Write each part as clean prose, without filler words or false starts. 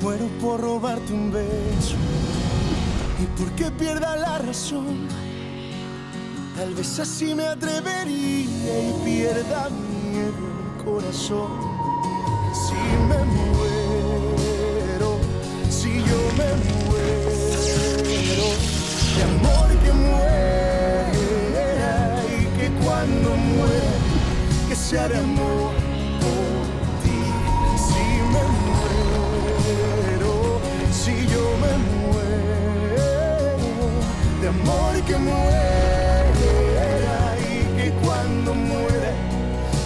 Muero por robarte un beso y porque pierda la razón. Tal vez así me atrevería y pierda miedo el corazón. Si me muero, si yo me muero, de amor que muera y que cuando muera, que sea de amor por ti. Si me muero, si yo me muero, de amor que muera y que cuando muera,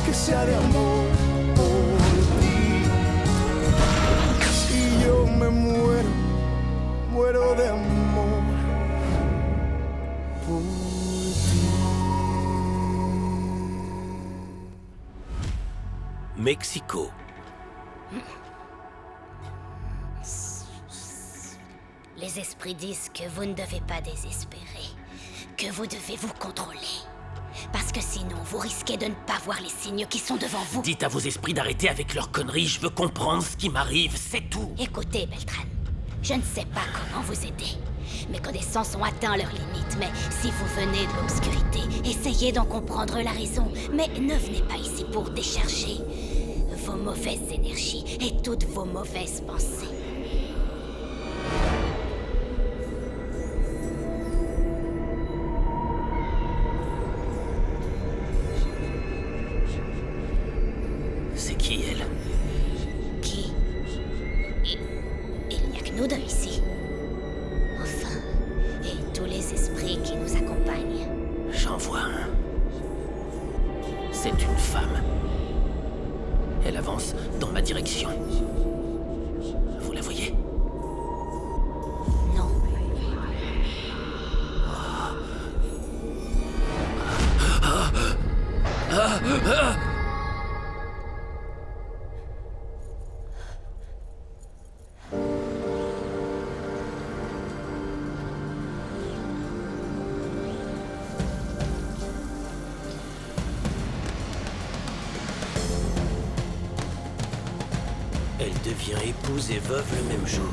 que sea de amor por ti. Si yo me muero, muero de amor por ti. Mexico. Les esprits disent que vous ne devez pas désespérer, que vous devez vous contrôler. Parce que sinon, vous risquez de ne pas voir les signes qui sont devant vous. Dites à vos esprits d'arrêter avec leurs conneries, je veux comprendre ce qui m'arrive, c'est tout. Écoutez, Beltran, je ne sais pas comment vous aider. Mes connaissances ont atteint leurs limites, mais si vous venez de l'obscurité, essayez d'en comprendre la raison. Mais ne venez pas ici pour décharger vos mauvaises énergies et toutes vos mauvaises pensées. C'est qui, elle? Qui? Il n'y a que nous deux ici. Enfin, et tous les esprits qui nous accompagnent. J'en vois un. C'est une femme. Elle avance dans ma direction. Vous la voyez? Non. Elle devient épouse et veuve le même jour.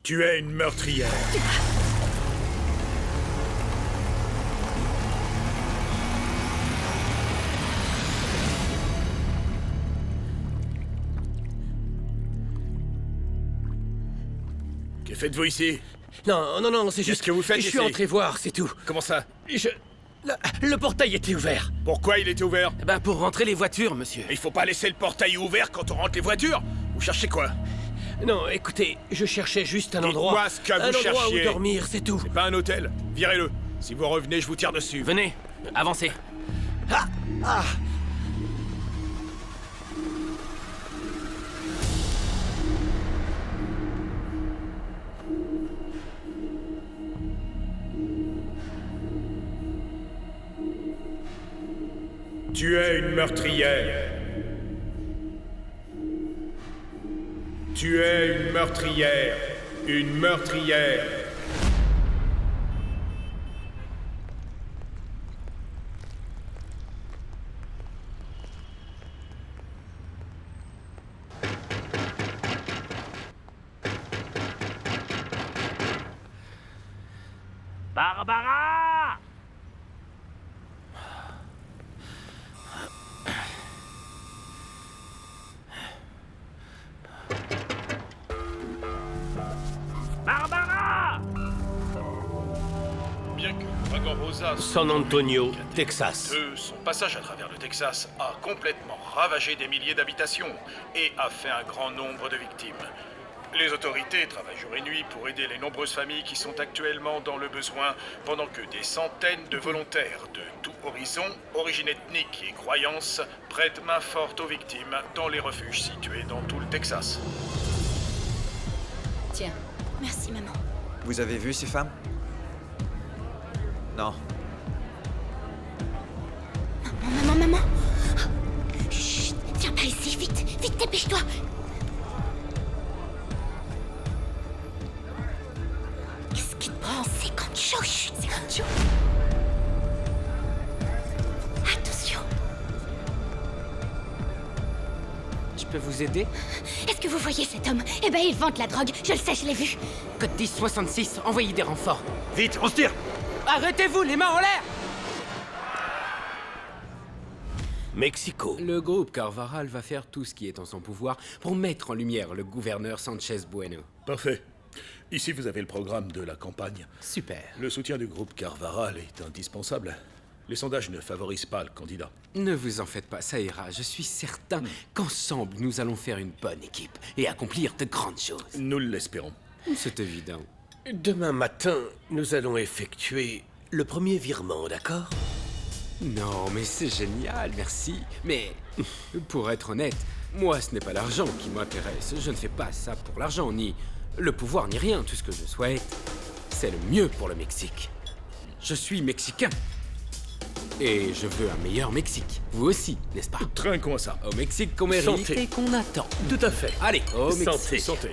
Tu es une meurtrière. Que faites-vous ici? Non, non, non, c'est juste Qu'est-ce que vous faites je suis ici? entré voir, c'est tout. Comment ça? Le portail était ouvert. Pourquoi il était ouvert? Ben, pour rentrer les voitures, monsieur. Il faut pas laisser le portail ouvert quand on rentre les voitures. Vous cherchez quoi? Non, écoutez, je cherchais juste un endroit. Dites-moi ce que vous un endroit cherchiez. où dormir, c'est tout. C'est pas un hôtel. Virez-le. Si vous revenez, je vous tire dessus. Venez, avancez. Ah! Ah! Tu es une meurtrière. Tu es une meurtrière. Une meurtrière. Barbara! Barbara! Bien que le wagon Rosa... San Antonio, Texas. Son passage à travers le Texas a complètement ravagé des milliers d'habitations et a fait un grand nombre de victimes. Les autorités travaillent jour et nuit pour aider les nombreuses familles qui sont actuellement dans le besoin, pendant que des centaines de volontaires de tout horizon, origine ethnique et croyances prêtent main forte aux victimes dans les refuges situés dans tout le Texas. Tiens, merci maman. Vous avez vu ces femmes? Non. Maman. Chut, viens pas ici, vite, dépêche-toi. Qu'est-ce qui te prend? C'est Concho, chut, c'est Concho. Attention. Je peux vous aider? Est-ce que vous voyez cet homme? Eh ben, il vante la drogue, je le sais, je l'ai vu. Code 1066, envoyez des renforts. Vite, on se tire! Arrêtez-vous, les mains en l'air! Mexico. Le groupe Carvaral va faire tout ce qui est en son pouvoir pour mettre en lumière le gouverneur Sanchez Bueno. Parfait. Ici, vous avez le programme de la campagne. Super. Le soutien du groupe Carvaral est indispensable. Les sondages ne favorisent pas le candidat. Ne vous en faites pas, ça ira. Je suis certain qu'ensemble, nous allons faire une bonne équipe et accomplir de grandes choses. Nous l'espérons. C'est évident. Demain matin, nous allons effectuer le premier virement, d'accord? Non, mais c'est génial, merci. Mais, pour être honnête, moi, ce n'est pas l'argent qui m'intéresse. Je ne fais pas ça pour l'argent, ni le pouvoir, ni rien. Tout ce que je souhaite, c'est le mieux pour le Mexique. Je suis mexicain. Et je veux un meilleur Mexique. Vous aussi, n'est-ce pas? Trinquons à ça. Au Mexique qu'on mérite Santé. et qu'on attend. Tout à fait. Allez, au Mexique. Santé. Santé.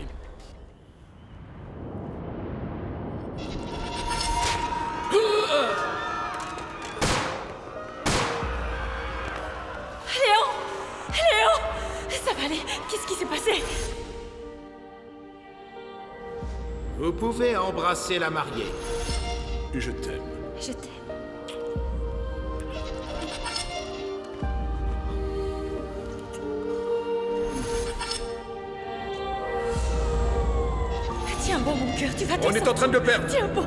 Léon, ça va aller. Qu'est-ce qui s'est passé? Vous pouvez embrasser la mariée. Je t'aime. Je t'aime. Tiens bon, mon cœur, tu vas On est en train de le perdre. Tiens bon.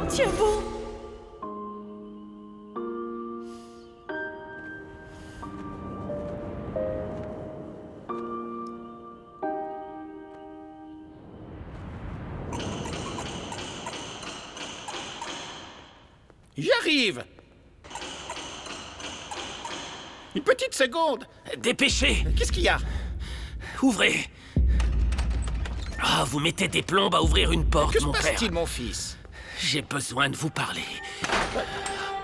J'arrive. Une petite seconde. Dépêchez! Qu'est-ce qu'il y a? Ouvrez! Ah, vous mettez des plombes à ouvrir une porte, Que se mon père. passe-t-il, mon fils? J'ai besoin de vous parler.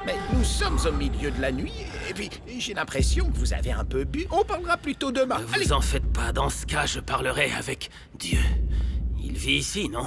Mais nous sommes au milieu de la nuit, et puis j'ai l'impression que vous avez un peu bu. On parlera plutôt demain. Ne Allez. vous en faites pas, dans ce cas, je parlerai avec Dieu. Il vit ici, non?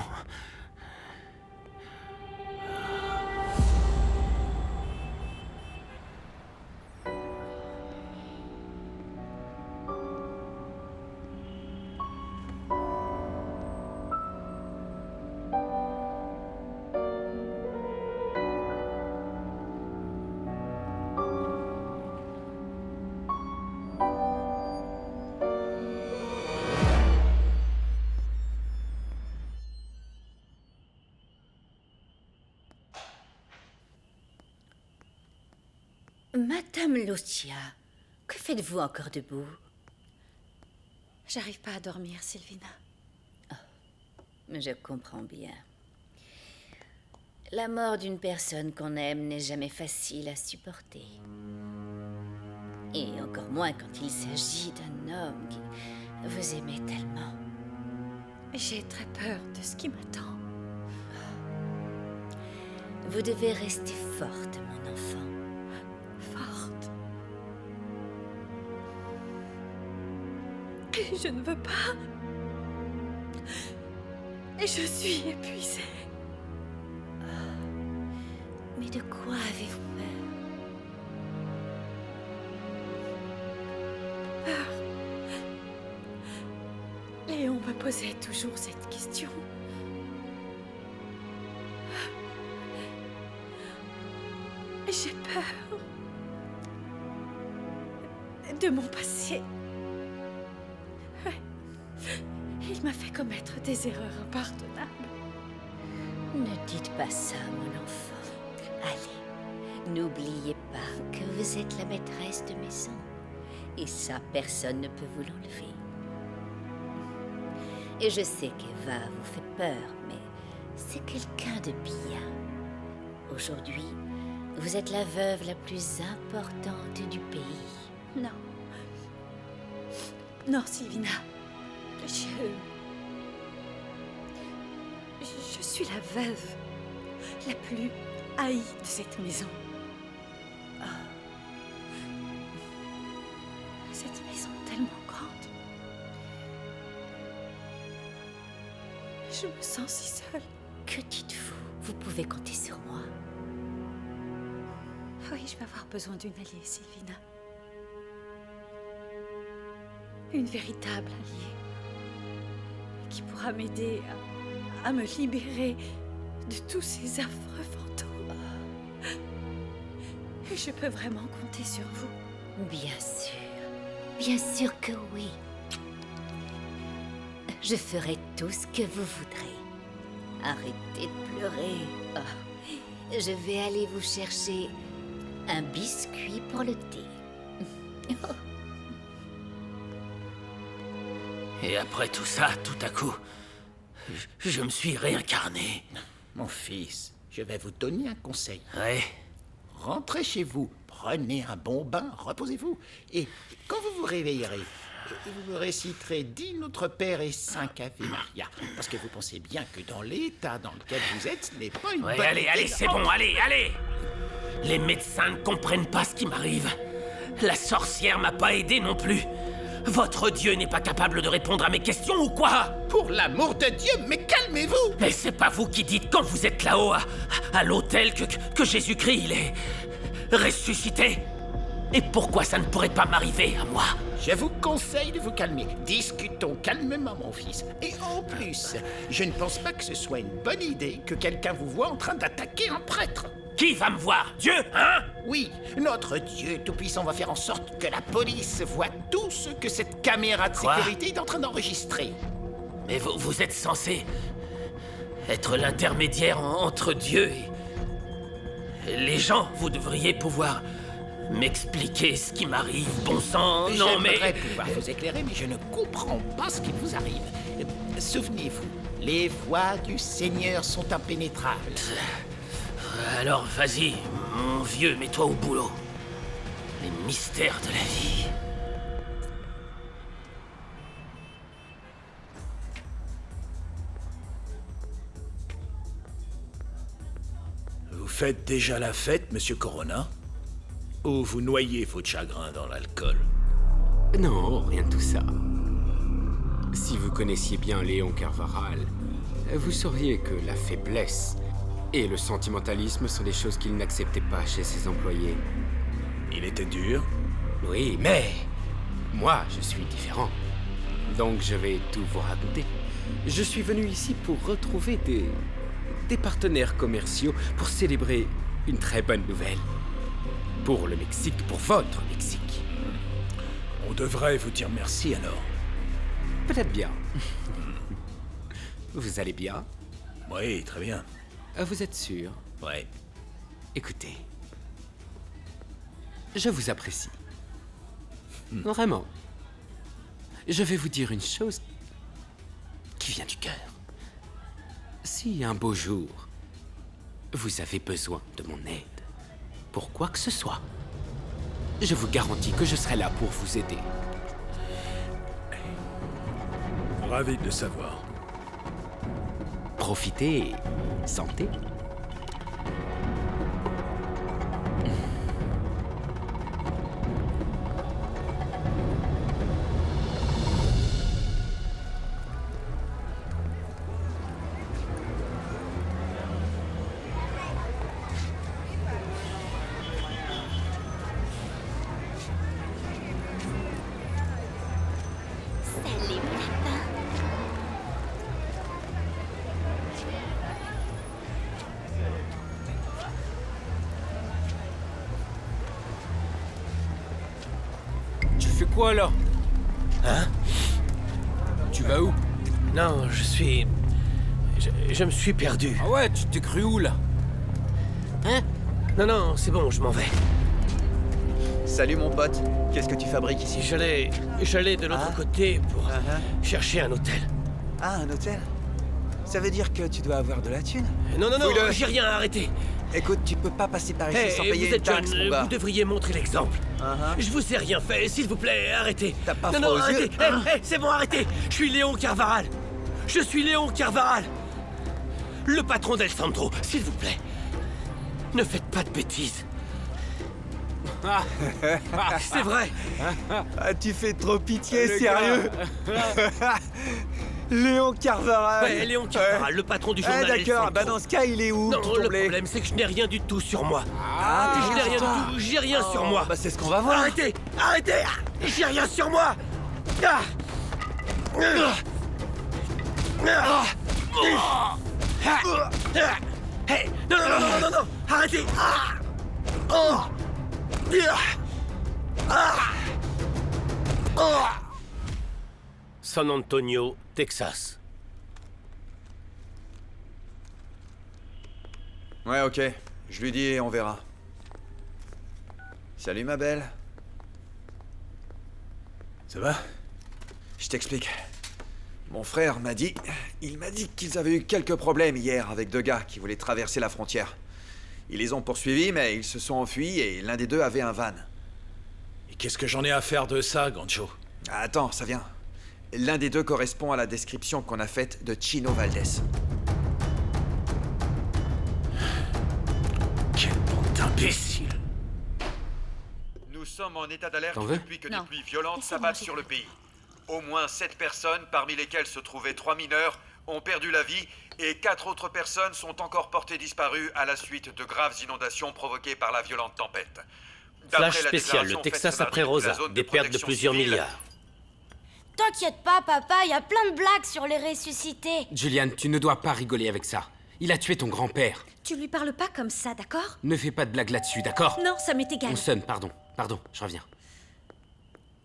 Madame Lucia, que faites-vous encore debout? J'arrive pas à dormir, Sylvina. Je comprends bien. La mort d'une personne qu'on aime n'est jamais facile à supporter. Et encore moins quand il s'agit d'un homme qui vous aimait tellement. J'ai très peur de ce qui m'attend. Vous devez rester forte, mon enfant. Forte. Et je ne veux pas. Et je suis épuisée. Mais de quoi avez-vous peur? Léon me posait toujours cette question. J'ai peur de mon passé. Il m'a fait commettre des erreurs impardonnables. Ne dites pas ça, mon enfant. Allez, n'oubliez pas que vous êtes la maîtresse de maison. Et ça, personne ne peut vous l'enlever. Et je sais qu'Eva vous fait peur, mais c'est quelqu'un de bien. Aujourd'hui, vous êtes la veuve la plus importante du pays. Non. Non, Sylvina. Je suis la veuve la plus haïe de cette maison. Cette maison tellement grande. Je me sens si seule. Que dites-vous? Vous pouvez compter sur moi. Oui, je vais avoir besoin d'une alliée, Sylvina. Une véritable alliée. Qui pourra m'aider à me libérer de tous ces affreux fantômes. Et je peux vraiment compter sur vous. Bien sûr. Bien sûr que oui. Je ferai tout ce que vous voudrez. Arrêtez de pleurer. Oh. Je vais aller vous chercher un biscuit pour le thé. Et après tout ça, tout à coup, je me suis réincarné. Mon fils, je vais vous donner un conseil. Ouais. Rentrez chez vous, prenez un bon bain, reposez-vous. Et quand vous vous réveillerez, vous me réciterez 10 Notre Père et 5 Ave Maria. Parce que vous pensez bien que dans l'état dans lequel vous êtes, ce n'est pas une bonne idée. Allez, c'est bon, allez. Les médecins ne comprennent pas ce qui m'arrive. La sorcière m'a pas aidé non plus. Votre Dieu n'est pas capable de répondre à mes questions ou quoi? Pour l'amour de Dieu, mais calmez-vous! Mais c'est pas vous qui dites quand vous êtes là-haut, à l'autel, que Jésus-Christ, il est ressuscité? Et pourquoi ça ne pourrait pas m'arriver à moi? Je vous conseille de vous calmer. Discutons calmement, mon fils. Et en plus, je ne pense pas que ce soit une bonne idée que quelqu'un vous voie en train d'attaquer un prêtre. Qui va me voir? Dieu, hein? Oui, notre Dieu Tout-Puissant va faire en sorte que la police voit tout ce que cette caméra de sécurité est en train d'enregistrer. Mais vous êtes censé être l'intermédiaire entre Dieu et les gens. Vous devriez pouvoir m'expliquer ce qui m'arrive, bon sang. Non, mais... J'aimerais pouvoir vous éclairer, mais je ne comprends pas ce qui vous arrive. Souvenez-vous, les voies du Seigneur sont impénétrables. Alors vas-y, mon vieux, mets-toi au boulot. Les mystères de la vie. Vous faites déjà la fête, monsieur Corona? Ou vous noyez votre chagrin dans l'alcool? Non, rien de tout ça. Si vous connaissiez bien Léon Carvaral, vous sauriez que la faiblesse et le sentimentalisme sont des choses qu'il n'acceptait pas chez ses employés. Il était dur? Oui, mais moi, je suis différent. Donc je vais tout vous raconter. Je suis venu ici pour retrouver des partenaires commerciaux pour célébrer une très bonne nouvelle. Pour le Mexique, pour votre Mexique. On devrait vous dire merci alors. Peut-être bien. Vous allez bien? Oui, très bien. Vous êtes sûr? Ouais. Écoutez, je vous apprécie. Vraiment. Je vais vous dire une chose qui vient du cœur. Si un beau jour, vous avez besoin de mon aide, pour quoi que ce soit, je vous garantis que je serai là pour vous aider. Ravi de le savoir. Profitez et santé. quoi là? Hein? Tu vas où? Non, je me suis perdu. Ah ouais, tu t'es cru où là? Hein? Non, c'est bon, je m'en vais. Salut mon pote, qu'est-ce que tu fabriques ici? J'allais de l'autre côté pour chercher un hôtel. Ah, un hôtel? Ça veut dire que tu dois avoir de la thune? Non, Fouille-le. j'ai rien arrêté. Écoute, tu peux pas passer par ici sans Hey, payer vous une êtes taxe, jeune, mon gars. vous devriez montrer l'exemple. Je vous ai rien fait, s'il vous plaît, arrêtez. T'as pas Non, froid aux arrêtez. yeux C'est bon, arrêtez. Je suis Léon Carvaral. Je suis Léon Carvaral. Le patron d'El Sandro, s'il vous plaît. Ne faites pas de bêtises. C'est vrai. Ah, tu fais trop pitié, Le sérieux? Léon Carvaral. Ouais, Léon Carvaral, le patron du journal Ah El d'accord, Sandro. bah dans ce cas, il est où, Non, tout le ton blé? problème, c'est que je n'ai rien du tout sur moi. Ah, Je n'ai rien toi. du tout, j'ai rien sur moi. Bah c'est ce qu'on va voir. Arrêtez. J'ai rien sur moi. Hey, non, arrêtez. San Antonio, Texas. Ouais, ok. Je lui dis et on verra. Salut ma belle. Ça va? Je t'explique. Mon frère m'a dit... Il m'a dit qu'ils avaient eu quelques problèmes hier avec deux gars qui voulaient traverser la frontière. Ils les ont poursuivis, mais ils se sont enfuis et l'un des deux avait un van. Et qu'est-ce que j'en ai à faire de ça, Gancho? Ah, attends, ça vient. L'un des deux correspond à la description qu'on a faite de Chino Valdez. Quelle bande d'imbéciles! Nous sommes en état d'alerte T'en veux? depuis que Non. des pluies violentes Laissez-moi, s'abattent j'ai sur le compris. pays. Au moins 7 personnes, parmi lesquelles se trouvaient 3 mineurs, ont perdu la vie et 4 autres personnes sont encore portées disparues à la suite de graves inondations provoquées par la violente tempête. D'après Flash la spécial, le déclaration Texas faite ce après mardi depuis la Rosa. zone Des pertes de protection plusieurs civile, milliards. T'inquiète pas, papa, y a plein de blagues sur les ressuscités. Julian, tu ne dois pas rigoler avec ça. Il a tué ton grand-père. Tu lui parles pas comme ça, d'accord? Ne fais pas de blagues là-dessus, d'accord? Non, ça m'est égal. On sonne, pardon, je reviens.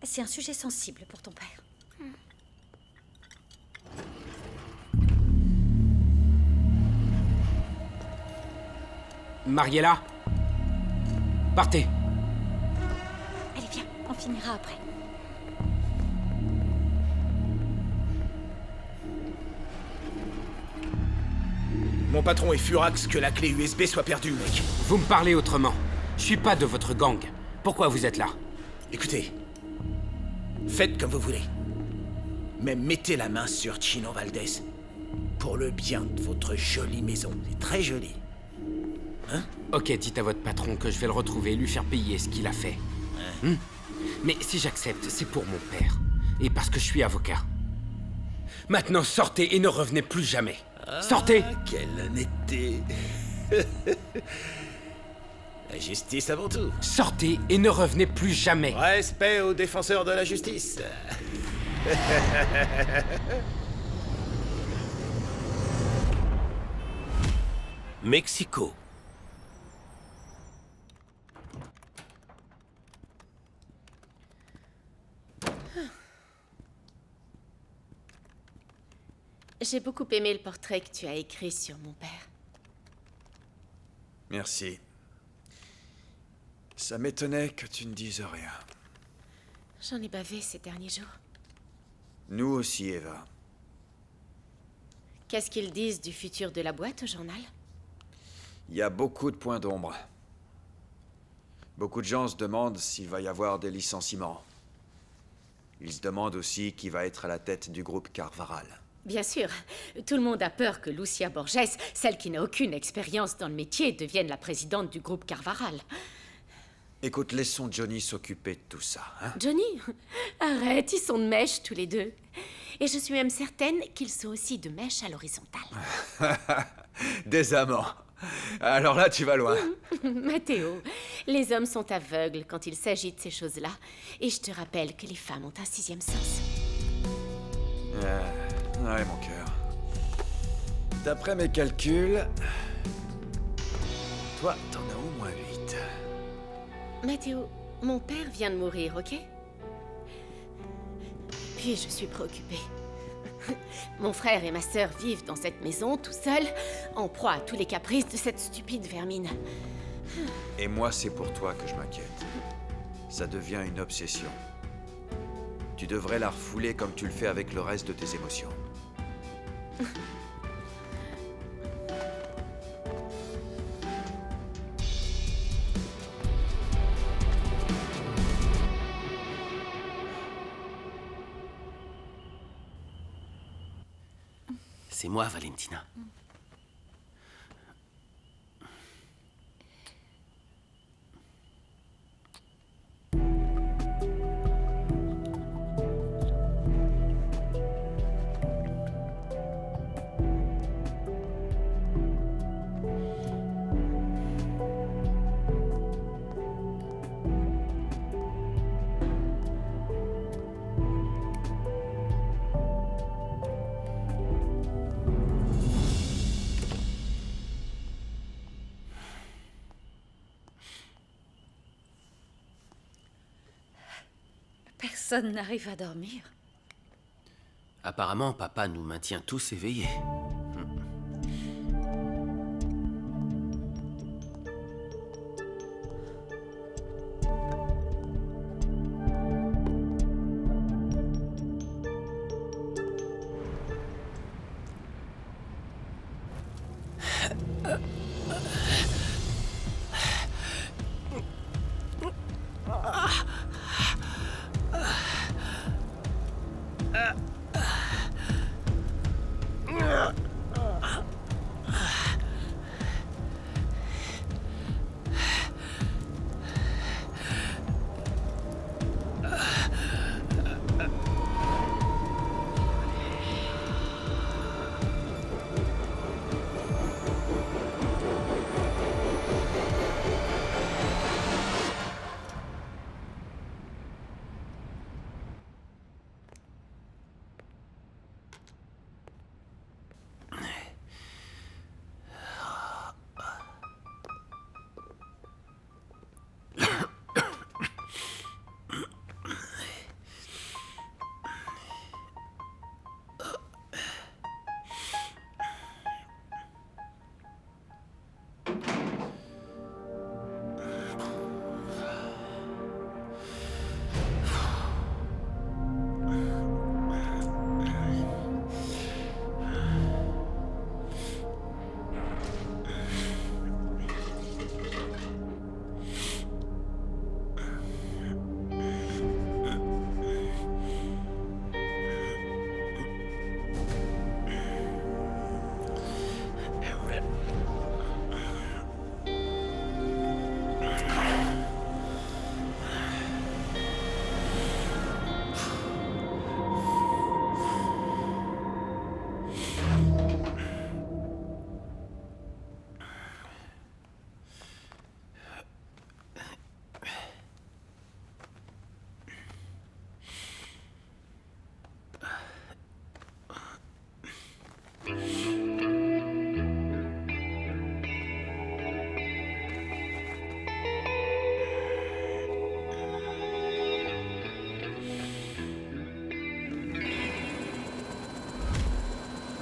C'est un sujet sensible pour ton père. Mariella? Partez. Allez, viens, on finira après. Mon patron est furax que la clé USB soit perdue, mec. Vous me parlez autrement. Je suis pas de votre gang. Pourquoi vous êtes là? Écoutez, faites comme vous voulez. Mais mettez la main sur Chino Valdez. Pour le bien de votre jolie maison. C'est très joli. Ok, dites à votre patron que je vais le retrouver et lui faire payer ce qu'il a fait. Mais si j'accepte, c'est pour mon père. Et parce que je suis avocat. Maintenant, sortez et ne revenez plus jamais. Sortez! Quelle honnêteté. La justice avant tout. Sortez et ne revenez plus jamais. Respect aux défenseurs de la justice. Mexico. J'ai beaucoup aimé le portrait que tu as écrit sur mon père. Merci. Ça m'étonnait que tu ne dises rien. J'en ai bavé ces derniers jours. Nous aussi, Eva. Qu'est-ce qu'ils disent du futur de la boîte au journal? Il y a beaucoup de points d'ombre. Beaucoup de gens se demandent s'il va y avoir des licenciements. Ils se demandent aussi qui va être à la tête du groupe Carvaral. Bien sûr, tout le monde a peur que Lucia Borges, celle qui n'a aucune expérience dans le métier, devienne la présidente du groupe Carvaral. Écoute, laissons Johnny s'occuper de tout ça, hein? Johnny, arrête, ils sont de mèche tous les deux. Et je suis même certaine qu'ils sont aussi de mèche à l'horizontale. Des amants. Alors là, tu vas loin. Mathéo, les hommes sont aveugles quand il s'agit de ces choses-là. Et je te rappelle que les femmes ont un 6e sens. Ouais, mon cœur. D'après mes calculs, toi, t'en as au moins 8. Mathéo, mon père vient de mourir, ok? Aujourd'hui, je suis préoccupée. Mon frère et ma sœur vivent dans cette maison, tout seuls, en proie à tous les caprices de cette stupide vermine. Et moi, c'est pour toi que je m'inquiète. Ça devient une obsession. Tu devrais la refouler comme tu le fais avec le reste de tes émotions. C'est moi, Valentina. Personne n'arrive à dormir. Apparemment, papa nous maintient tous éveillés.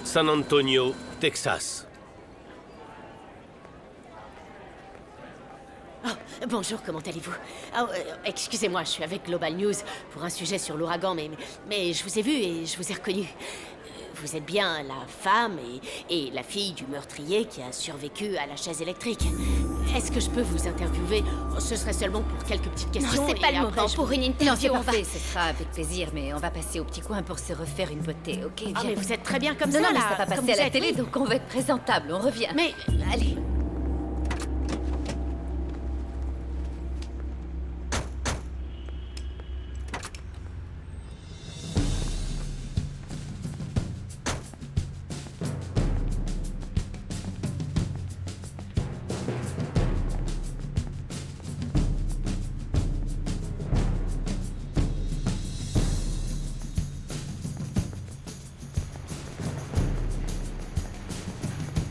San Antonio, Texas. Oh, bonjour, comment allez-vous? Excusez-moi, je suis avec Global News pour un sujet sur l'ouragan, mais je vous ai vu et je vous ai reconnu. Vous êtes bien la femme et la fille du meurtrier qui a survécu à la chaise électrique. Est-ce que je peux vous interviewer? Ce serait seulement pour quelques petites questions. Non, c'est pas le moment pour une interview. Non, c'est parfait, ce sera avec plaisir, mais on va passer au petit coin pour se refaire une beauté, ok? Ah, mais vous êtes très bien comme non, ça, non, mais là. ça va passer à la télé, donc on va être présentable, on revient. Mais, allez.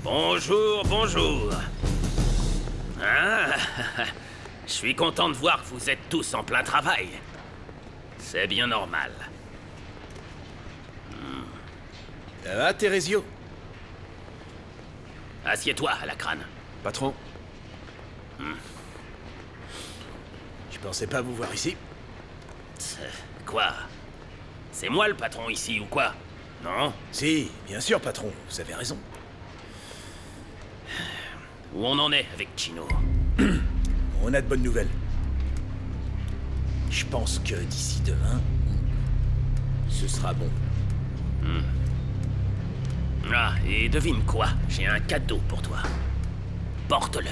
Bonjour, bonjour. Ah, je suis content de voir que vous êtes tous en plein travail. C'est bien normal. Ça va, Teresio? Assieds-toi à la crâne. Patron, Je pensais pas vous voir ici. Quoi? C'est moi le patron ici ou quoi? Non? Si, bien sûr, patron, vous avez raison. Où on en est avec Chino? On a de bonnes nouvelles. Je pense que d'ici demain, ce sera bon. Ah, et devine quoi? J'ai un cadeau pour toi. Porte-le,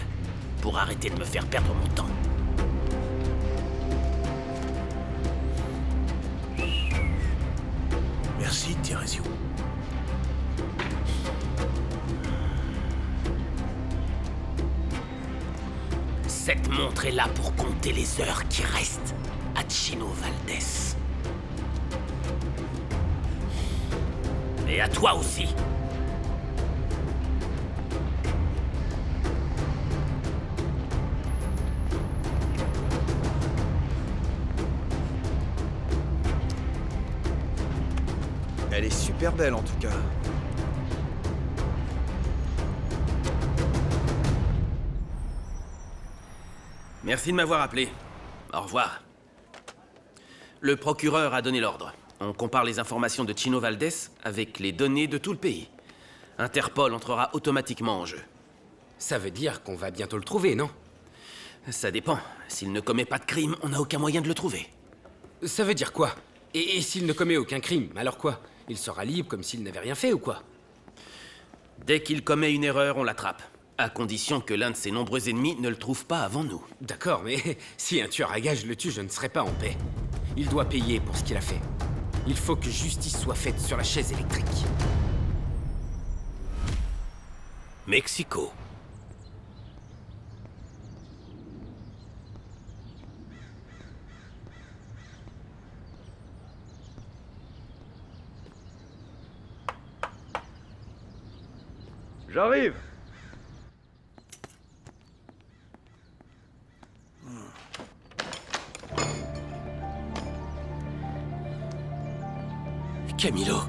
pour arrêter de me faire perdre mon temps. Merci, Teresio. Cette montre est là pour compter les heures qui restent à Chino Valdés. Et à toi aussi. elle est super belle en tout cas. Merci de m'avoir appelé. Au revoir. Le procureur a donné l'ordre. On compare les informations de Chino Valdés avec les données de tout le pays. Interpol entrera automatiquement en jeu. Ça veut dire qu'on va bientôt le trouver, non? Ça dépend. S'il ne commet pas de crime, on n'a aucun moyen de le trouver. Ça veut dire quoi? Et s'il ne commet aucun crime, alors quoi? Il sera libre comme s'il n'avait rien fait ou quoi? Dès qu'il commet une erreur, on l'attrape. À condition que l'un de ses nombreux ennemis ne le trouve pas avant nous. D'accord, mais si un tueur à gages le tue, je ne serai pas en paix. Il doit payer pour ce qu'il a fait. Il faut que justice soit faite sur la chaise électrique. Mexico. J'arrive. Camilo.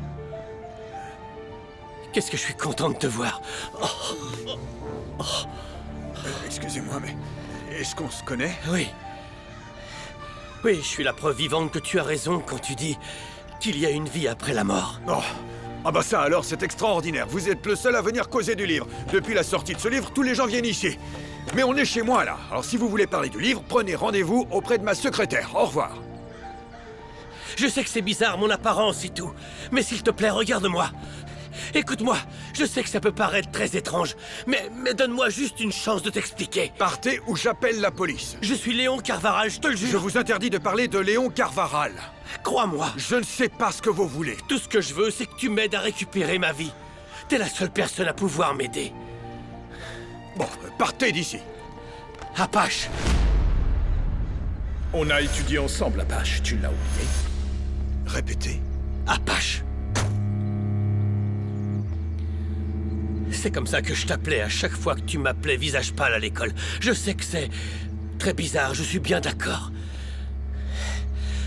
Qu'est-ce que je suis content de te voir. Oh. Excusez-moi, mais est-ce qu'on se connaît? Oui. Oui, je suis la preuve vivante que tu as raison quand tu dis qu'il y a une vie après la mort. Oh. Ah bah ça alors, c'est extraordinaire. Vous êtes le seul à venir causer du livre. Depuis la sortie de ce livre, tous les gens viennent ici. Mais on est chez moi là. Alors si vous voulez parler du livre, prenez rendez-vous auprès de ma secrétaire. Au revoir. Je sais que c'est bizarre, mon apparence et tout. Mais s'il te plaît, regarde-moi. Écoute-moi, je sais que ça peut paraître très étrange, mais donne-moi juste une chance de t'expliquer. Partez ou j'appelle la police. Je suis Léon Carvaral, je te le jure. Je vous interdis de parler de Léon Carvaral. Crois-moi. Je ne sais pas ce que vous voulez. Tout ce que je veux, c'est que tu m'aides à récupérer ma vie. T'es la seule personne à pouvoir m'aider. Bon, partez d'ici. Apache. On a étudié ensemble, Apache, tu l'as oublié? Répétez. Apache. C'est comme ça que je t'appelais à chaque fois que tu m'appelais visage pâle à l'école. Je sais que c'est très bizarre, je suis bien d'accord.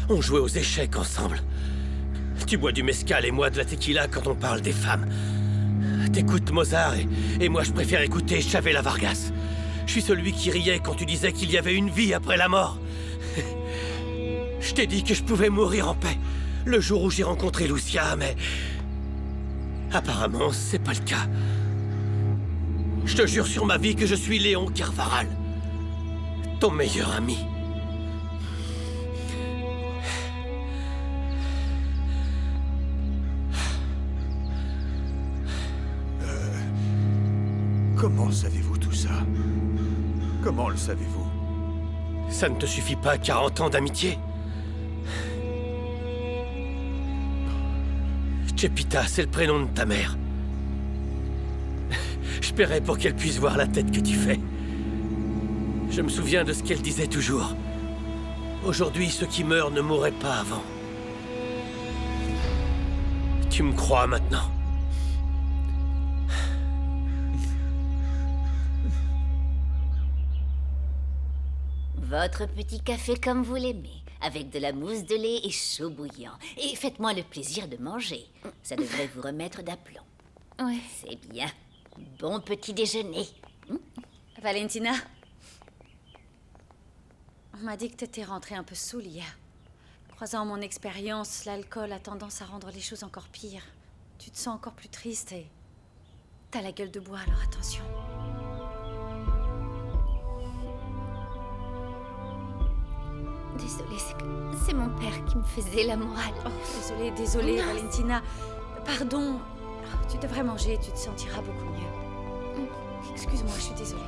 On jouait aux échecs ensemble. Tu bois du mezcal et moi de la tequila quand on parle des femmes. T'écoutes Mozart et moi je préfère écouter Chavela Vargas. Je suis celui qui riait quand tu disais qu'il y avait une vie après la mort. Je t'ai dit que je pouvais mourir en paix le jour où j'ai rencontré Lucia, mais apparemment c'est pas le cas. Je te jure sur ma vie que je suis Léon Carvaral, ton meilleur ami. Comment savez-vous tout ça? Comment le savez-vous? Ça ne te suffit pas, 40 ans d'amitié? Chepita, c'est le prénom de ta mère. Je paierai pour qu'elle puisse voir la tête que tu fais. Je me souviens de ce qu'elle disait toujours. Aujourd'hui, ceux qui meurent ne mourraient pas avant. Tu me crois maintenant? Votre petit café comme vous l'aimez. avec de la mousse de lait et chaud bouillant. Et faites-moi le plaisir de manger. Ça devrait vous remettre d'aplomb. Ouais. C'est bien. Bon petit déjeuner. Valentina, on m'a dit que t'étais rentrée un peu saoule hier. Croisant mon expérience, l'alcool a tendance à rendre les choses encore pires. Tu te sens encore plus triste et t'as la gueule de bois, alors attention. Désolée, c'est mon père qui me faisait la morale. Oh, désolée, Valentina. Pardon. Tu devrais manger et tu te sentiras beaucoup mieux. Excuse-moi, je suis désolée.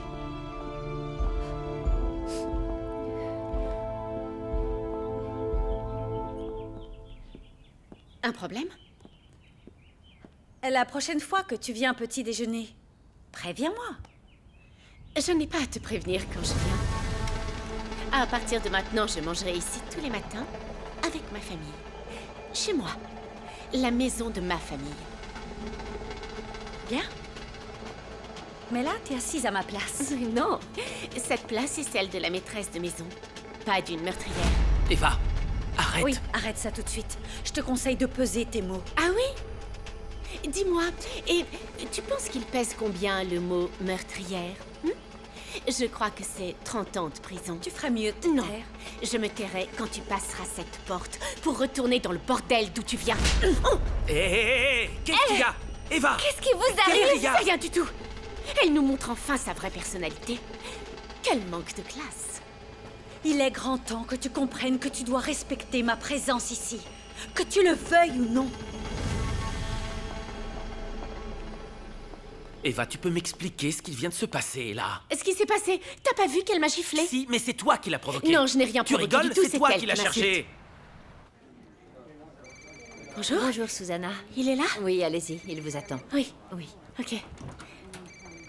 Un problème? La prochaine fois que tu viens petit déjeuner, préviens-moi. Je n'ai pas à te prévenir quand je viens. À partir de maintenant, je mangerai ici tous les matins avec ma famille. Chez moi. La maison de ma famille. Bien. Mais là, t'es assise à ma place. Non, cette place est celle de la maîtresse de maison, pas d'une meurtrière. Eva, arrête. Oui, arrête ça tout de suite. Je te conseille de peser tes mots. Ah oui? Dis-moi, et tu penses qu'il pèse combien le mot meurtrière? Je crois que c'est 30 ans de prison. Tu ferais mieux de te Non, taire. je me tairai quand tu passeras cette porte pour retourner dans le bordel d'où tu viens. Hé, qu'est-ce qu'il y a? Eva! Qu'est-ce qui vous Qu'est-ce arrive? qu'il y a? Rien du tout. Elle nous montre enfin sa vraie personnalité. Quel manque de classe. Il est grand temps que tu comprennes que tu dois respecter ma présence ici. Que tu le veuilles ou non. Eva, tu peux m'expliquer ce qui vient de se passer, là? Ce qui s'est passé, t'as pas vu qu'elle m'a giflé? Si, mais c'est toi qui l'as provoqué. Non, je n'ai rien Tu provoqué rigoles? du tout, C'est toi elle qui l'as m'insulte. cherché. Bonjour. Bonjour, Susanna. Il est là? Oui, allez-y, il vous attend. Oui. Oui. Ok.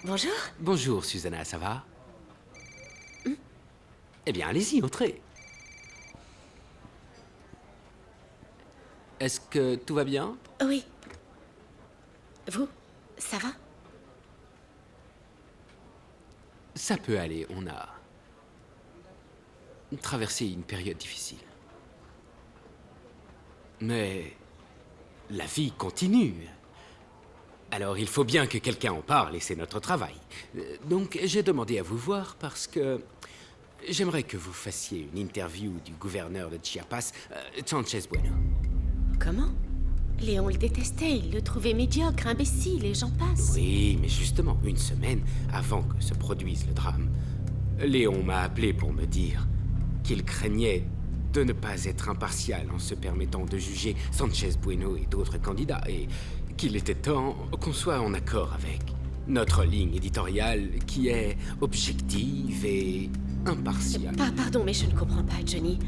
Bonjour. Bonjour, Susanna, ça va? Eh bien, allez-y, entrez. Est-ce que tout va bien? Oui. Vous, ça va? Ça peut aller, on a traversé une période difficile. Mais la vie continue. Alors il faut bien que quelqu'un en parle et c'est notre travail. Donc j'ai demandé à vous voir parce que j'aimerais que vous fassiez une interview du gouverneur de Chiapas, Sanchez Bueno. Comment? Léon le détestait, il le trouvait médiocre, imbécile, et j'en passe. Oui, mais justement, une semaine avant que se produise le drame, Léon m'a appelé pour me dire qu'il craignait de ne pas être impartial en se permettant de juger Sanchez Bueno et d'autres candidats, et qu'il était temps qu'on soit en accord avec notre ligne éditoriale qui est objective et impartiale. Pardon, mais je ne comprends pas, Johnny.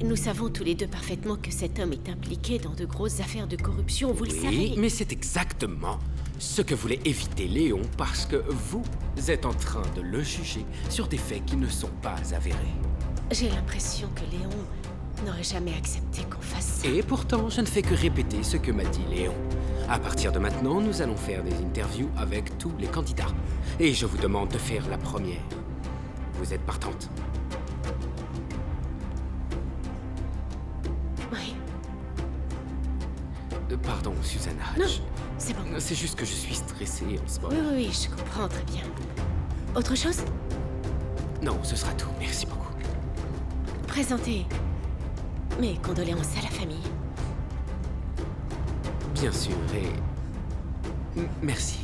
Nous savons tous les deux parfaitement que cet homme est impliqué dans de grosses affaires de corruption, vous le savez. Oui, mais c'est exactement ce que voulait éviter Léon parce que vous êtes en train de le juger sur des faits qui ne sont pas avérés. J'ai l'impression que Léon n'aurait jamais accepté qu'on fasse ça. Et pourtant, je ne fais que répéter ce que m'a dit Léon. À partir de maintenant, nous allons faire des interviews avec tous les candidats. Et je vous demande de faire la première. Vous êtes partante? Oui. Pardon, Susanna. Non, c'est bon. C'est juste que je suis stressée en ce moment. Oui, je comprends très bien. Autre chose? Non, ce sera tout. Merci beaucoup. Présentez mes condoléances à la famille. Bien sûr, et merci.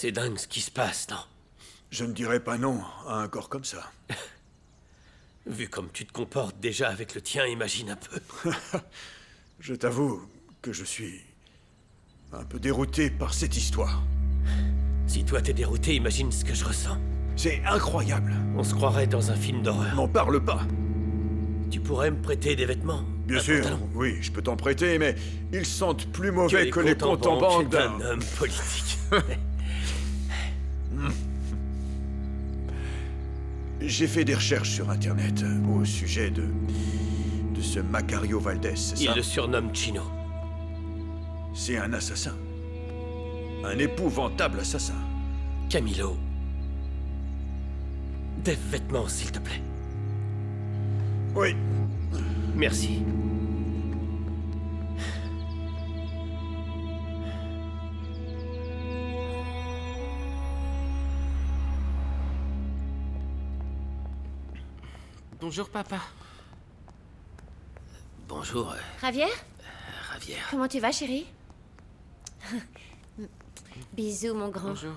C'est dingue ce qui se passe, non? Je ne dirais pas non à un corps comme ça. Vu comme tu te comportes déjà avec le tien, imagine un peu. Je t'avoue que je suis un peu dérouté par cette histoire. Si toi t'es dérouté, imagine ce que je ressens. C'est incroyable. On se croirait dans un film d'horreur. N'en parle pas. Tu pourrais me prêter des vêtements? Bien sûr, pantalon. oui, je peux t'en prêter, mais ils sentent plus Tu mauvais que les comptes en banque d'un homme politique. J'ai fait des recherches sur Internet au sujet de ce Macario Valdés, c'est ça? Il le surnomme Chino. C'est un assassin. Un épouvantable assassin. Camilo. Des vêtements, s'il te plaît. Oui. Merci. Bonjour, papa. Bonjour, Javier? Javier. Comment tu vas, chérie? Bisous, mon grand. Bonjour.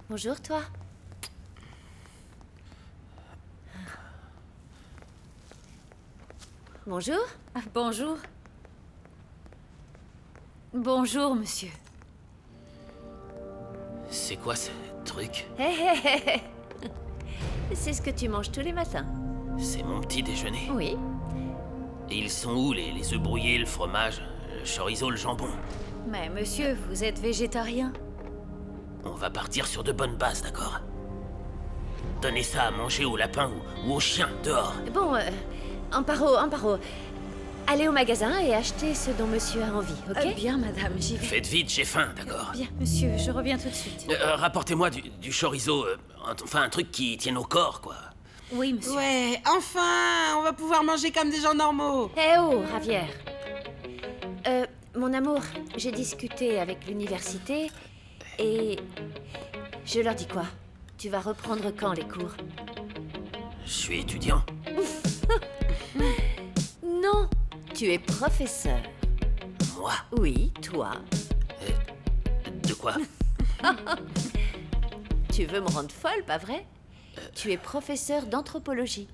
Bonjour, toi. Bonjour. Ah, bonjour. Bonjour, monsieur. C'est quoi ce truc? Hé, hé, hé, hé. C'est ce que tu manges tous les matins. C'est mon petit déjeuner. Oui. Et ils sont où les œufs brouillés, le fromage, le chorizo, le jambon? Mais monsieur, vous êtes végétarien? On va partir sur de bonnes bases, d'accord? Donnez ça à manger aux lapins ou aux chiens, dehors. Bon, Amparo, allez au magasin et achetez ce dont monsieur a envie, ok? Bien, madame, j'y vais. Faites vite, j'ai faim, d'accord? Bien, monsieur, je reviens tout de suite. Rapportez-moi du chorizo, enfin un truc qui tienne au corps, quoi. Oui, monsieur. Ouais, enfin, on va pouvoir manger comme des gens normaux. Eh oh, Javier. Mon amour, j'ai discuté avec l'université et je leur dis quoi? Tu vas reprendre quand les cours? Je suis étudiant. Non, tu es professeur. Moi? Oui, toi. De quoi? Tu veux me rendre folle, pas vrai? Tu es professeur d'anthropologie.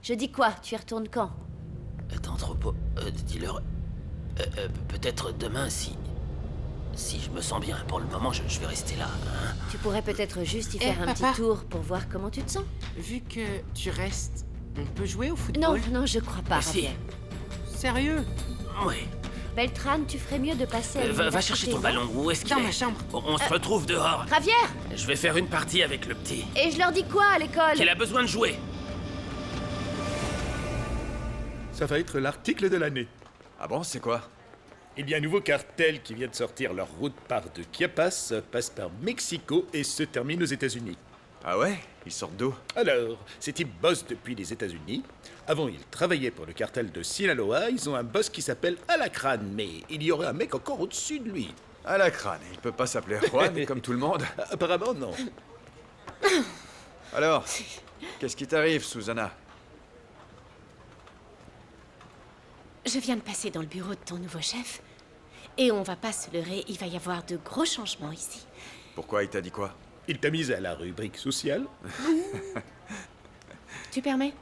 Je dis quoi? Tu y retournes quand? D'anthropo... dis-leur... peut-être demain, si je me sens bien. Pour le moment, je vais rester là. Hein. Tu pourrais peut-être juste y Eh, faire un papa. petit tour pour voir comment tu te sens. Vu que tu restes, on peut jouer au Non, football? non, je crois pas, Si. Javier. Sérieux? Oui. Beltrán, tu ferais mieux de passer à Va l'université. chercher ton ballon. Où est-ce qu'il Dans est? ma chambre. On se retrouve dehors. Javier! Je vais faire une partie avec le petit. Et je leur dis quoi à l'école? Qu'il a besoin de jouer. Ça va être l'article de l'année. Ah bon, c'est quoi? Il y a un nouveau cartel qui vient de sortir. Leur route part de Chiapas, passe par Mexico et se termine aux États-Unis. Ah ouais? Ils sortent d'où? Alors, ces types bossent depuis les États-Unis. Avant, ils travaillaient pour le cartel de Sinaloa. Ils ont un boss qui s'appelle Alacrán, mais il y aurait un mec encore au-dessus de lui. Alacrán, il peut pas s'appeler Juan comme tout le monde. Apparemment, non. Alors, qu'est-ce qui t'arrive, Susanna? Je viens de passer dans le bureau de ton nouveau chef. Et on va pas se leurrer, il va y avoir de gros changements ici. Pourquoi il t'a dit quoi? Il t'a mise à la rubrique sociale. Tu permets?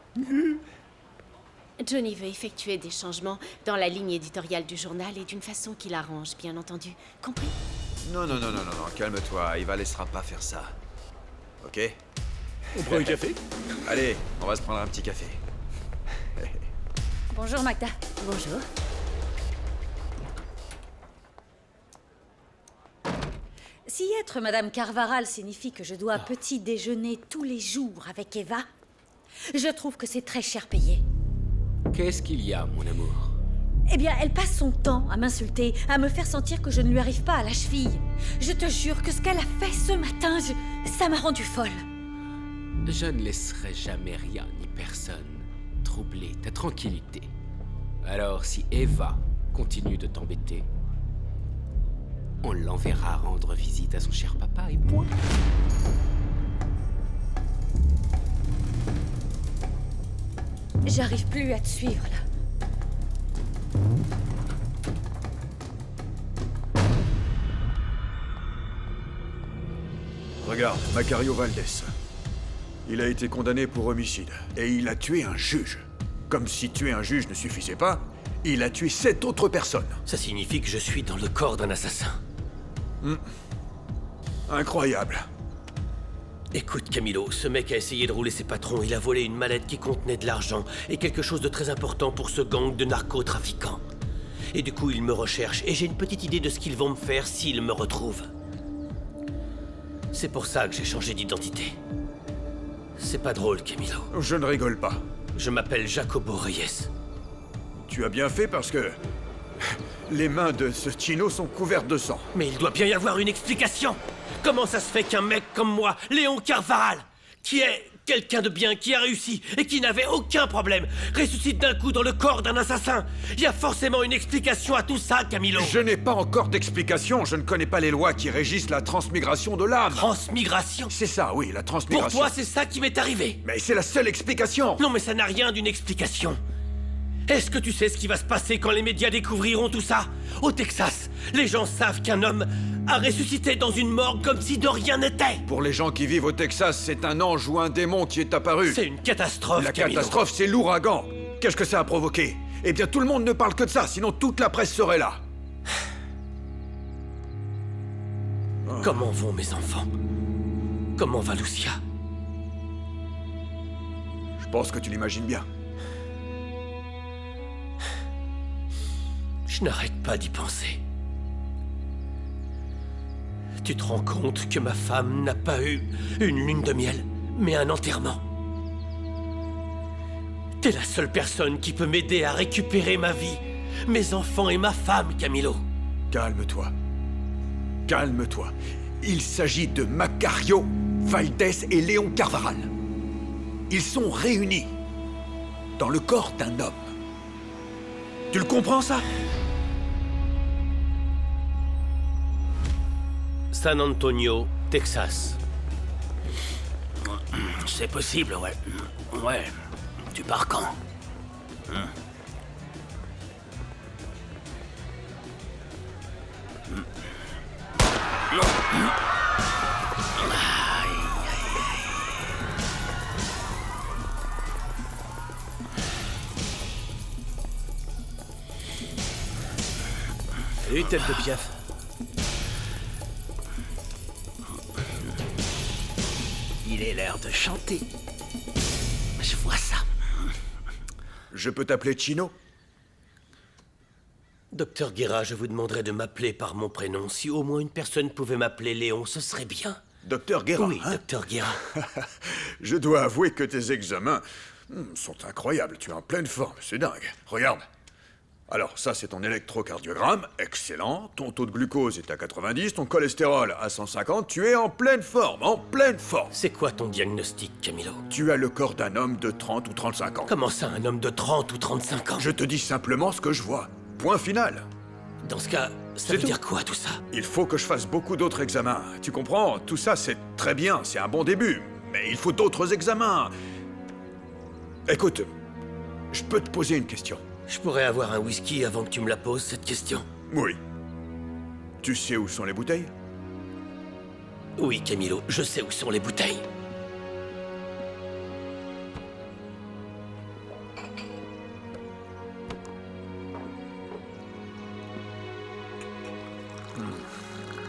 Johnny veut effectuer des changements dans la ligne éditoriale du journal et d'une façon qui l'arrange, bien entendu. Compris? Non, calme-toi, il va laissera pas faire ça. Ok? On prend un café? Allez, on va se prendre un petit café. Bonjour, Magda. Bonjour. Si être Madame Carvaral signifie que je dois petit déjeuner tous les jours avec Eva, je trouve que c'est très cher payé. Qu'est-ce qu'il y a, mon amour? Eh bien, elle passe son temps à m'insulter, à me faire sentir que je ne lui arrive pas à la cheville. Je te jure que ce qu'elle a fait ce matin, ça m'a rendue folle. Je ne laisserai jamais rien ni personne troubler ta tranquillité. Alors, si Eva continue de t'embêter, on l'enverra rendre visite à son cher papa et point. J'arrive plus à te suivre, là. Regarde, Macario Valdés. Il a été condamné pour homicide. Et il a tué un juge. Comme si tuer un juge ne suffisait pas, il a tué 7 autres personnes. Ça signifie que je suis dans le corps d'un assassin. Incroyable. Écoute, Camilo, ce mec a essayé de rouler ses patrons. Il a volé une mallette qui contenait de l'argent et quelque chose de très important pour ce gang de narcotrafiquants. Et du coup, ils me recherchent et j'ai une petite idée de ce qu'ils vont me faire s'ils me retrouvent. C'est pour ça que j'ai changé d'identité. C'est pas drôle, Camilo. Je ne rigole pas. Je m'appelle Jacobo Reyes. Tu as bien fait parce que... les mains de ce Chino sont couvertes de sang. Mais il doit bien y avoir une explication. Comment ça se fait qu'un mec comme moi, Léon Carvaral, qui est quelqu'un de bien, qui a réussi et qui n'avait aucun problème, ressuscite d'un coup dans le corps d'un assassin? Il y a forcément une explication à tout ça, Camilo. Je n'ai pas encore d'explication. Je ne connais pas les lois qui régissent la transmigration de l'âme. Transmigration? C'est ça, oui, la transmigration. Pour toi, c'est ça qui m'est arrivé. Mais c'est la seule explication. Non, mais ça n'a rien d'une explication. Est-ce que tu sais ce qui va se passer quand les médias découvriront tout ça? Au Texas, les gens savent qu'un homme a ressuscité dans une morgue comme si de rien n'était. Pour les gens qui vivent au Texas, c'est un ange ou un démon qui est apparu. C'est une catastrophe, La Camilo. catastrophe, c'est l'ouragan. Qu'est-ce que ça a provoqué? Eh bien, tout le monde ne parle que de ça, sinon toute la presse serait là. Comment vont mes enfants? Comment va Lucia? Je pense que tu l'imagines bien. Je n'arrête pas d'y penser. Tu te rends compte que ma femme n'a pas eu une lune de miel, mais un enterrement? T'es la seule personne qui peut m'aider à récupérer ma vie, mes enfants et ma femme, Camilo. Calme-toi. Calme-toi. Il s'agit de Macario Valdés et Léon Carvaral. Ils sont réunis dans le corps d'un homme. Tu le comprends, ça? San Antonio, Texas. C'est possible, ouais. Ouais. Tu pars quand? Salut, tête de piaf. Il a l'air de chanter. Je vois ça. Je peux t'appeler Chino? Docteur Guerra, je vous demanderais de m'appeler par mon prénom. Si au moins une personne pouvait m'appeler Léon, ce serait bien. Docteur Guerra, Oui, hein? Docteur Guerra. Je dois avouer que tes examens sont incroyables. Tu es en pleine forme, c'est dingue. Regarde. Alors, ça, c'est ton électrocardiogramme. Excellent. Ton taux de glucose est à 90, ton cholestérol à 150. Tu es en pleine forme, en pleine forme. C'est quoi ton diagnostic, Camilo? Tu as le corps d'un homme de 30 ou 35 ans. Comment ça, un homme de 30 ou 35 ans? Je te dis simplement ce que je vois. Point final. Dans ce cas, ça veut dire quoi, tout ça? Il faut que je fasse beaucoup d'autres examens. Tu comprends? Tout ça, c'est très bien, c'est un bon début. Mais il faut d'autres examens. Écoute, je peux te poser une question. Je pourrais avoir un whisky avant que tu me la poses, cette question? Oui. Tu sais où sont les bouteilles? Oui, Camilo, je sais où sont les bouteilles.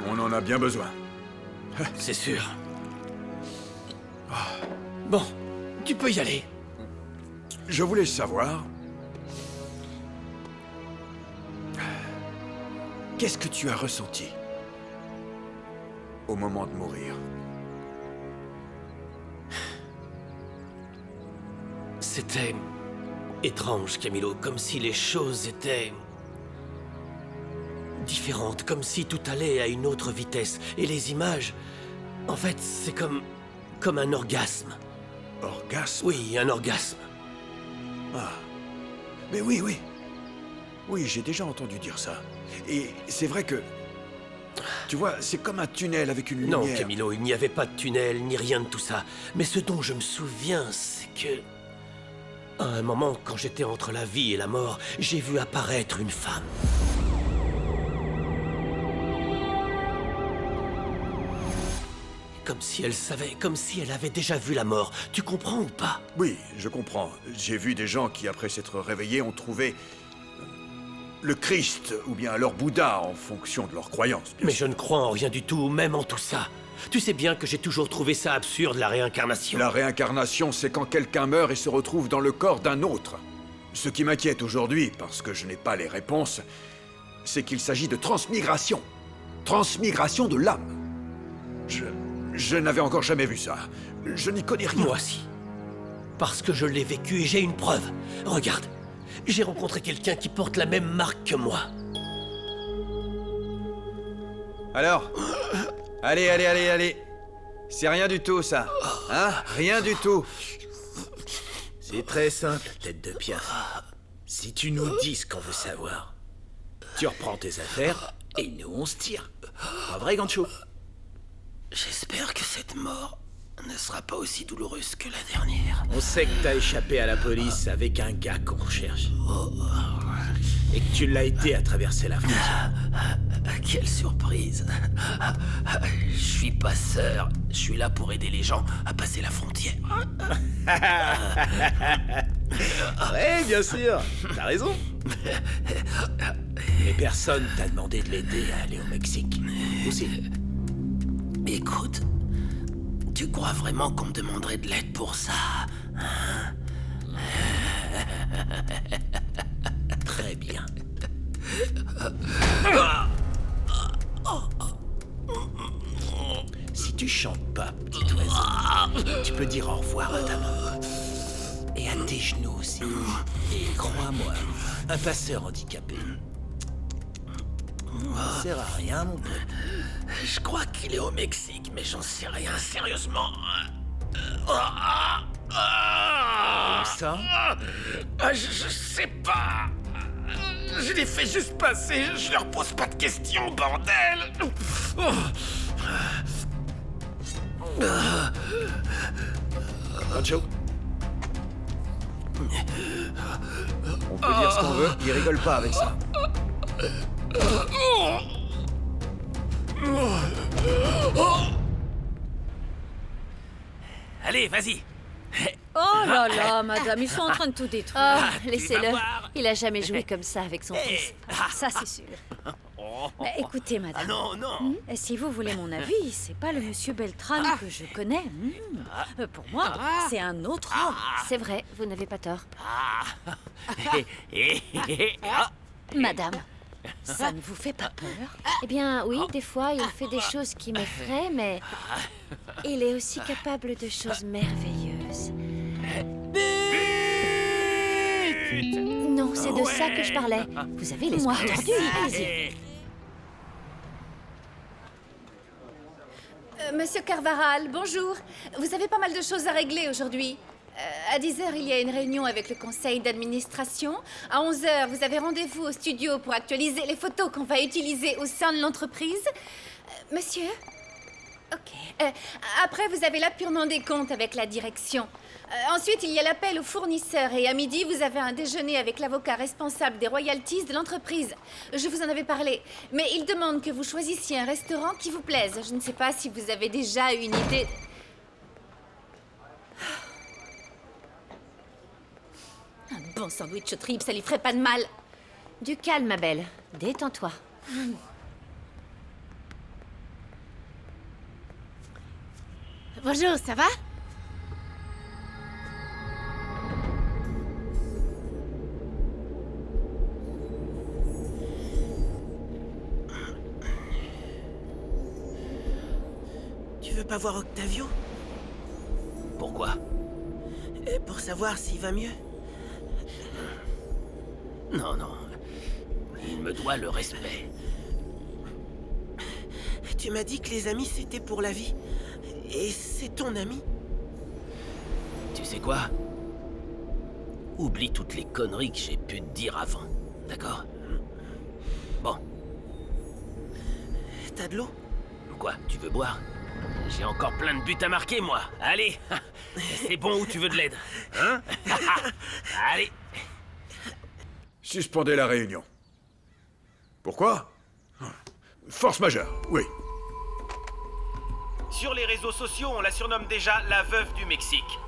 On en a bien besoin. C'est sûr. Bon, tu peux y aller. Je voulais savoir... Qu'est-ce que tu as ressenti au moment de mourir? C'était étrange, Camilo, comme si les choses étaient différentes, comme si tout allait à une autre vitesse. Et les images, en fait, c'est comme un orgasme. Orgasme? Oui, un orgasme. Ah. Mais oui, oui. Oui, j'ai déjà entendu dire ça. Et c'est vrai que... Tu vois, c'est comme un tunnel avec une lumière. Non, Camilo, il n'y avait pas de tunnel, ni rien de tout ça. Mais ce dont je me souviens, c'est que... À un moment, quand j'étais entre la vie et la mort, j'ai vu apparaître une femme. Comme si elle savait, comme si elle avait déjà vu la mort. Tu comprends ou pas? Oui, je comprends. J'ai vu des gens qui, après s'être réveillés, ont trouvé le Christ ou bien leur Bouddha en fonction de leurs croyances. Mais je ne crois en rien du tout, même en tout ça. Tu sais bien que j'ai toujours trouvé ça absurde, la réincarnation. La réincarnation, c'est quand quelqu'un meurt et se retrouve dans le corps d'un autre. Ce qui m'inquiète aujourd'hui, parce que je n'ai pas les réponses, c'est qu'il s'agit de transmigration. Transmigration de l'âme. Je n'avais encore jamais vu ça. Je n'y connais rien. Moi si. Parce que je l'ai vécu et j'ai une preuve. Regarde, j'ai rencontré quelqu'un qui porte la même marque que moi. Alors? Allez. C'est rien du tout, ça. Hein? Rien du tout. C'est très simple, tête de piaf. Si tu nous dis ce qu'on veut savoir, tu reprends tes affaires et nous on se tire. Pas vrai, Gancho? J'espère que cette mort ne sera pas aussi douloureuse que la dernière. On sait que t'as échappé à la police avec un gars qu'on recherche. Et que tu l'as aidé à traverser la frontière. Quelle surprise. Je suis passeur. Je suis là pour aider les gens à passer la frontière. Ouais, bien sûr. T'as raison. Mais personne t'a demandé de l'aider à aller au Mexique. Aussi. Écoute, tu crois vraiment qu'on me demanderait de l'aide pour ça, hein? Très bien. Si tu chantes pas, petit oiseau, tu peux dire au revoir à ta main. Et à tes genoux aussi. Et crois-moi, un passeur handicapé, ça sert à rien, mon pote. Je crois qu'il est au Mexique, mais j'en sais rien, sérieusement. Ça? Je sais pas. Je les fais juste passer, je leur pose pas de questions, bordel. Pancho? On peut dire ce qu'on veut, il rigole pas avec ça. Allez, vas-y. Oh là là, madame, ils sont en train de tout détruire. Ah, Laissez-le. Il a jamais joué comme ça avec son fils. Ça, c'est sûr. Mais écoutez, madame. Non. Si vous voulez mon avis, c'est pas le monsieur Beltran que je connais. Pour moi, c'est un autre homme. C'est vrai, vous n'avez pas tort. Madame, ça ne vous fait pas peur? Eh bien, oui, des fois, il fait des choses qui m'effraient, mais il est aussi capable de choses merveilleuses. Non, c'est de ça que je parlais. Vous avez les oreilles tordues. Allez-y. Monsieur Carvaral, bonjour. Vous avez pas mal de choses à régler aujourd'hui. À 10h, il y a une réunion avec le conseil d'administration. À 11h, vous avez rendez-vous au studio pour actualiser les photos qu'on va utiliser au sein de l'entreprise. Monsieur? Ok. Après, vous avez l'appurement des comptes avec la direction. Ensuite, il y a l'appel aux fournisseurs. Et à midi, vous avez un déjeuner avec l'avocat responsable des royalties de l'entreprise. Je vous en avais parlé. Mais il demande que vous choisissiez un restaurant qui vous plaise. Je ne sais pas si vous avez déjà une idée... Un bon sandwich au tripes, ça lui ferait pas de mal. Du calme, ma belle. Détends-toi. Bonjour, ça va? Tu veux pas voir Octavio? Pourquoi? Pour savoir s'il va mieux. Non. Il me doit le respect. Tu m'as dit que les amis, c'était pour la vie. Et c'est ton ami. Tu sais quoi? Oublie toutes les conneries que j'ai pu te dire avant. D'accord? Bon. T'as de l'eau? Quoi? Tu veux boire? J'ai encore plein de buts à marquer, moi. Allez. C'est bon ou tu veux de l'aide? Hein? Allez. Suspendez la réunion. Pourquoi? Force majeure, oui. Sur les réseaux sociaux, on la surnomme déjà la veuve du Mexique.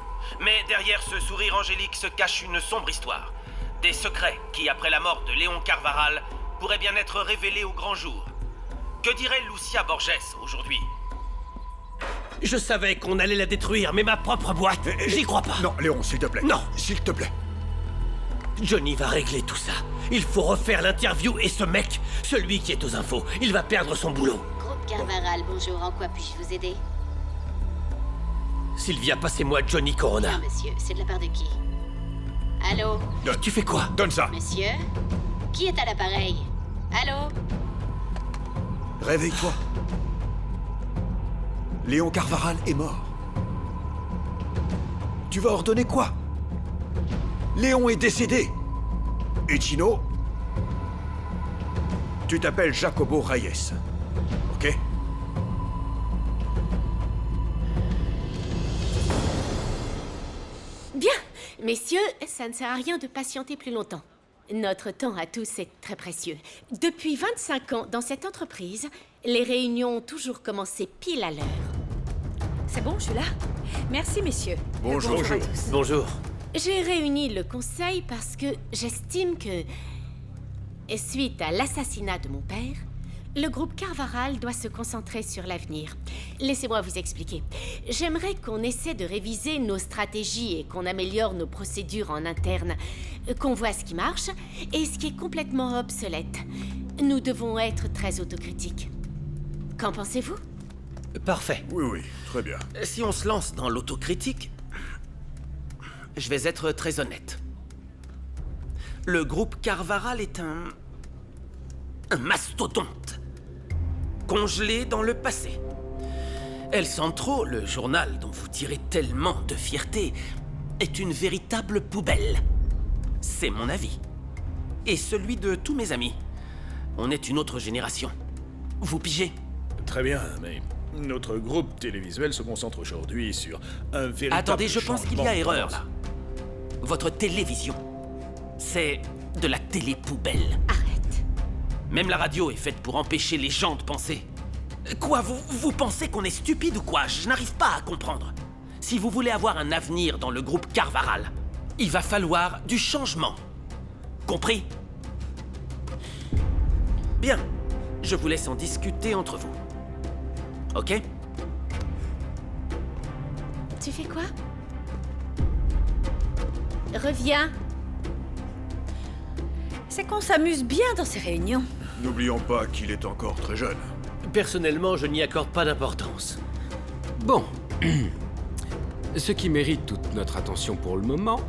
Mais derrière ce sourire angélique se cache une sombre histoire. Des secrets qui, après la mort de Léon Carvaral, pourraient bien être révélés au grand jour. Que dirait Lucia Borges aujourd'hui? Je savais qu'on allait la détruire, mais ma propre boîte, j'y crois pas. Non, Léon, s'il te plaît. Non. S'il te plaît. Johnny va régler tout ça. Il faut refaire l'interview et ce mec, celui qui est aux infos, il va perdre son boulot. Groupe Carvaral, bonjour, en quoi puis-je vous aider? Sylvia, passez-moi Johnny Corona. Bien, monsieur, c'est de la part de qui? Allô? Tu fais quoi? Donne ça. Monsieur? Qui est à l'appareil? Allô? Réveille-toi. Léon Carvaral est mort. Tu vas ordonner quoi? Léon est décédé. Et Chino, tu t'appelles Jacobo Reyes. Ok? Bien, messieurs, ça ne sert à rien de patienter plus longtemps. Notre temps à tous est très précieux. Depuis 25 ans, dans cette entreprise, les réunions ont toujours commencé pile à l'heure. C'est bon, je suis là. Merci, messieurs. Bonjour. à tous. Bonjour. J'ai réuni le conseil parce que j'estime que, suite à l'assassinat de mon père, le groupe Carvaral doit se concentrer sur l'avenir. Laissez-moi vous expliquer. J'aimerais qu'on essaie de réviser nos stratégies et qu'on améliore nos procédures en interne, qu'on voit ce qui marche et ce qui est complètement obsolète. Nous devons être très autocritiques. Qu'en pensez-vous? Parfait. Oui, très bien. Si on se lance dans l'autocritique, je vais être très honnête. Le groupe Carvaral est un mastodonte, congelé dans le passé. El Centro, le journal dont vous tirez tellement de fierté, est une véritable poubelle. C'est mon avis. Et celui de tous mes amis. On est une autre génération. Vous pigez? Très bien, mais notre groupe télévisuel se concentre aujourd'hui sur un véritable Attendez, je pense qu'il y a changement de erreur, là. Votre télévision, c'est de la télé-poubelle. Arrête. Même la radio est faite pour empêcher les gens de penser. Quoi, vous pensez qu'on est stupide ou quoi? Je n'arrive pas à comprendre. Si vous voulez avoir un avenir dans le groupe Carvaral, il va falloir du changement. Compris? Bien, je vous laisse en discuter entre vous. Ok? Tu fais quoi? Reviens. C'est qu'on s'amuse bien dans ces réunions. N'oublions pas qu'il est encore très jeune. Personnellement, je n'y accorde pas d'importance. Bon. Ce qui mérite toute notre attention pour le moment,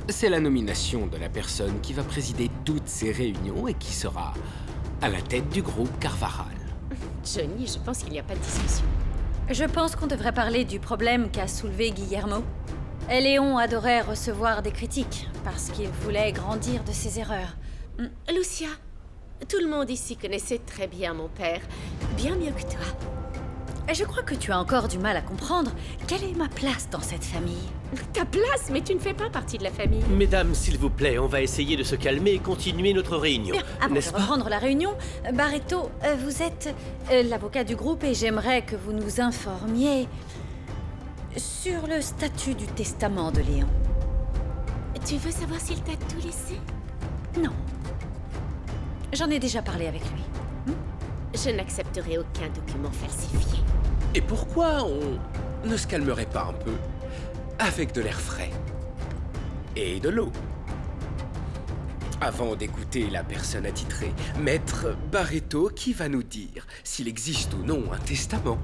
c'est la nomination de la personne qui va présider toutes ces réunions et qui sera à la tête du groupe Carvaral. Johnny, je pense qu'il n'y a pas de discussion. Je pense qu'on devrait parler du problème qu'a soulevé Guillermo. Et Léon adorait recevoir des critiques parce qu'il voulait grandir de ses erreurs. Lucia, tout le monde ici connaissait très bien mon père, bien mieux que toi. Et je crois que tu as encore du mal à comprendre quelle est ma place dans cette famille. Ta place? Mais tu ne fais pas partie de la famille. Mesdames, s'il vous plaît, on va essayer de se calmer et continuer notre réunion. Bien, avant de N'est-ce pas? reprendre la réunion, Barreto, vous êtes l'avocat du groupe et j'aimerais que vous nous informiez sur le statut du testament de Léon. Tu veux savoir s'il t'a tout laissé? Non. J'en ai déjà parlé avec lui. Je n'accepterai aucun document falsifié. Et pourquoi on ne se calmerait pas un peu avec de l'air frais et de l'eau? Avant d'écouter la personne attitrée, Maître Barreto qui va nous dire s'il existe ou non un testament.